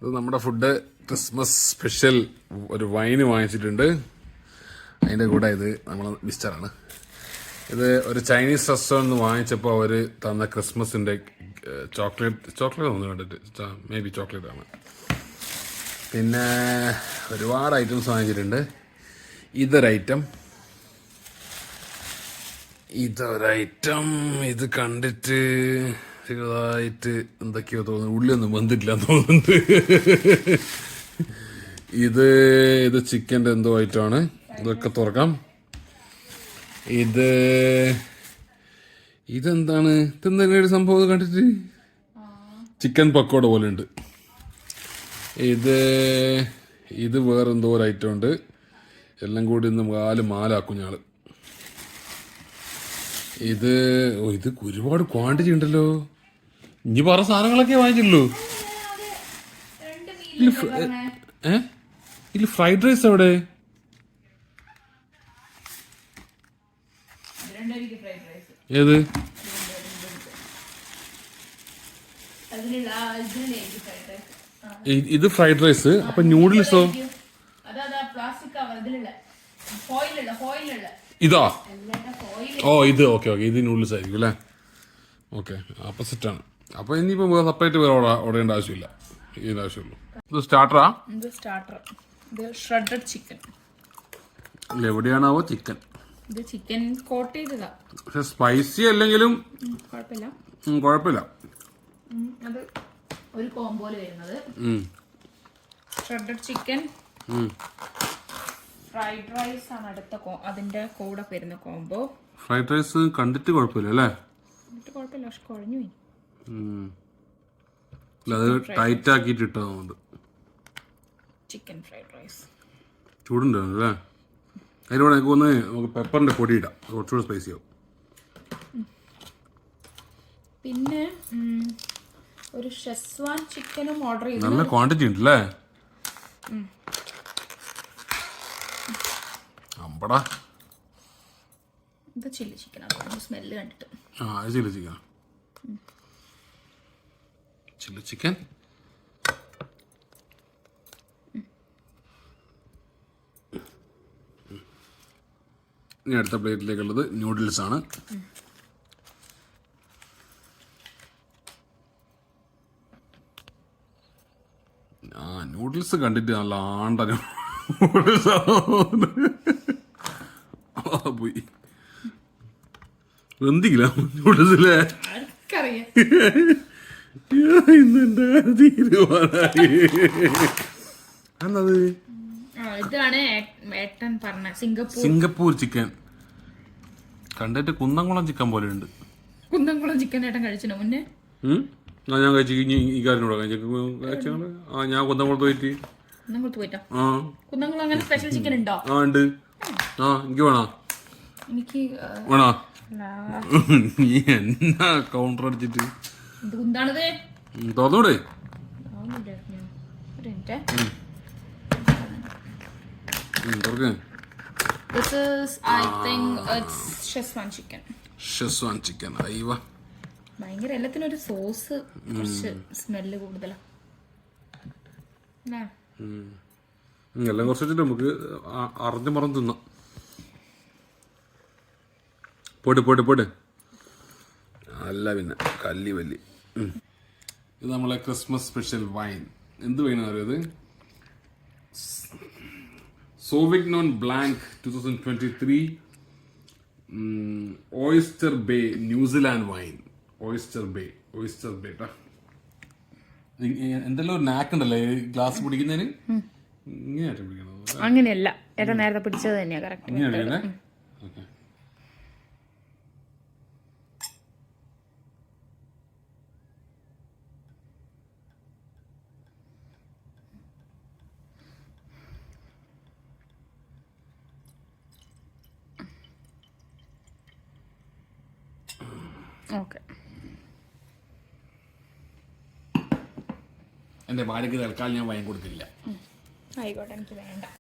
ഇത് നമ്മുടെ food Christmas special ഒരു വൈന് വാങ്ങിച്ചിട്ടുണ്ട്. അതിൻ്റെ കൂടെ ഇത് നമ്മൾ മിസ്റ്ററാണ്. ഇത് ഒരു ചൈനീസ് റെസ്റ്റോറൻറ്റ് വാങ്ങിച്ചപ്പോൾ അവർ തന്ന ക്രിസ്മസിൻ്റെ ചോക്ലേറ്റ് ഒന്ന് കണ്ടിട്ട് മേ ബി ചോക്ലേറ്റ് ആണ്. പിന്നെ ഒരുപാട് ഐറ്റംസ് വാങ്ങിച്ചിട്ടുണ്ട്. ഇതൊരൈറ്റം ഇത് കണ്ടിട്ട് ചെറുതായിട്ട് എന്തൊക്കെയോ തോന്നുന്നു, ഉള്ളിയൊന്നും വന്നിട്ടില്ല തോന്നുന്നുണ്ട്. ഇത് ചിക്കൻ്റെ എന്തോ ഐറ്റമാണ്. ഇതൊക്കെ തുറക്കാം. ഇതെന്താണ്? ഇതെന്തെങ്കിലും ഒരു സംഭവം കണ്ടിട്ട് ചിക്കൻ പക്കോട പോലെ ഉണ്ട്. ഇത് വേറെന്തോ ഒരു ഐറ്റം ഉണ്ട്. എല്ലാം കൂടി ഇന്ന് മാലാക്കും ഞാള്. ഇത് ഒരുപാട് ക്വാണ്ടിറ്റി ഉണ്ടല്ലോ. ഇനി പറഞ്ഞ സാധനങ്ങളൊക്കെ വാങ്ങിച്ചുള്ളൂ. ഇതിൽ ഫ്രൈഡ് റൈസ് എവിടെ? ഏത്? ഇത് ഫ്രൈഡ് റൈസ്. അപ്പൊ ന്യൂഡിൽസോ? ഇതാ? ഓ ഇത് ഓക്കെ ഇത് നൂഡിൽസ് ആയിരിക്കും അല്ലേ? ഓക്കെ, അപ്പൊ സെറ്റാണ്. അപ്പൊ ഇനിയിപ്പോ സെപ്പറേറ്റ് വേറെ ഓടേണ്ട ആവശ്യമില്ല. ഇതിന്റെ ആവശ്യമുള്ളൂ. ഇത് സ്റ്റാർട്ടറാ? എവിടെയാണാവോ ചിക്കൻ? ഇത് ചിക്കൻ കോട്ട് ചെയ്തതാ. പക്ഷെ സ്പൈസി അല്ലെങ്കിലും കുഴപ്പമില്ല. അത് ഒരു കോംബോയിൽ വരുന്നത് ഷ്രെഡഡ് ചിക്കൻ, ഫ്രൈഡ് റൈസ് ആണ് അടുത്ത അതിന്റെ കൂടെ വരുന്ന കോംബോ. ഫ്രൈഡ് റൈസ് കണ്ടിട്ട് കുഴപ്പമില്ല അല്ലേ? കുഴപ്പമില്ല, പക്ഷെ കുഴഞ്ഞു പോയി. അത് ടൈറ്റ് ആക്കിയിട്ട് ഇട്ടതുകൊണ്ട് ചിക്കൻ ഫ്രൈഡ് റൈസ് ചൂടുണ്ടാവും അല്ലേ? അതിലൂടെ എനിക്ക് ഒന്ന് നമുക്ക് പെപ്പറിന്റെ പൊടി ഇടാം, കുറച്ചുകൂടെ സ്പൈസി ആവും. പിന്നെ ഒരു ഷെസ്വാൻ ചിക്കനും ഓർഡർ ചെയ്തു. നല്ല ക്വാണ്ടിറ്റി ഉണ്ട് അല്ലേ? അമ്പടാ, ഇത് ചില്ലി ചിക്കൻ ആണ്. സ്മെല്ല് കണ്ടിട്ട് ചില്ലി ചിക്കൻ. ഇനി അടുത്ത പ്ലേറ്റിലേക്കുള്ളത് ന്യൂഡിൽസ് ആണ്. നൂഡിൽസ് കണ്ടിട്ട് നല്ല ആണ്ട നൂഡിൽസ് പോയി. എന്തില്ല നൂഡിൽസിലെ ഇന്നെന്റെ തീരുമാനമായി. എന്നത് ഇതാണ് ഏട്ടൻ പറഞ്ഞ സിംഗപ്പൂർ ചിക്കൻ. കണ്ടിട്ട് കുന്നംകുളം ചിക്കൻ പോലെ ഉണ്ട്. കുന്നംകുളം ചിക്കൻ ഏട്ടൻ കഴിച്ചിനോ മുന്നേ? ഞാൻ കഴിച്ചു. ഈ കാര്യം ഞാൻ കുന്നംകുളത്ത് പോയിട്ട്. കുന്നംകുളം അങ്ങനെ സ്പെഷ്യൽ ചിക്കൻ ഉണ്ടോ? ഉണ്ട്. എനിക്ക് വേണോ? എനിക്ക് വേണോ? നീ എന്നാ കൗണ്ടർ അടിച്ചിട്ട് എന്താണത്? തുറന്നൂടെ? Schezwan chicken. അയ്യോ, ഭയങ്കര എല്ലാത്തിനും ഒരു സോസ് കുറച്ച് സ്മെല്ല് കൂടുതലാ. എല്ലാം കുറച്ച് വെച്ചിട്ട് നമുക്ക് അറിഞ്ഞു മറന്ന് തിന്നാം. പോട്ട് അല്ല പിന്നെ കല്ലി വല്ലി. ഇത് നമ്മളെ ക്രിസ്മസ് സ്പെഷ്യൽ വൈൻ. എന്ത് വൈനാണ് അറിയത്? Sauvignon blanc 2023 Oyster Bay New Zealand wine. Oyster Bay ട്ടാ. എന്തെല്ലാം ഒരു നാക്ക് ഉണ്ടല്ലേ ഗ്ലാസ് പിടിക്കുന്നതിന്? ഇങ്ങനെയായിട്ട് പിടിക്കണത്? അങ്ങനെയല്ല, ഏട്ടാ നേരത്തെ പിടിച്ചത് തന്നെയാ കറക്റ്റ്. ഇങ്ങനെയാണ്. Okay, okay. എൻ്റെ ഭാര്യയ്ക്ക് തൽക്കാലം ഞാൻ വൈൻ കൊടുക്കില്ല. ആയിക്കോട്ടെ, എനിക്ക് വേണ്ട.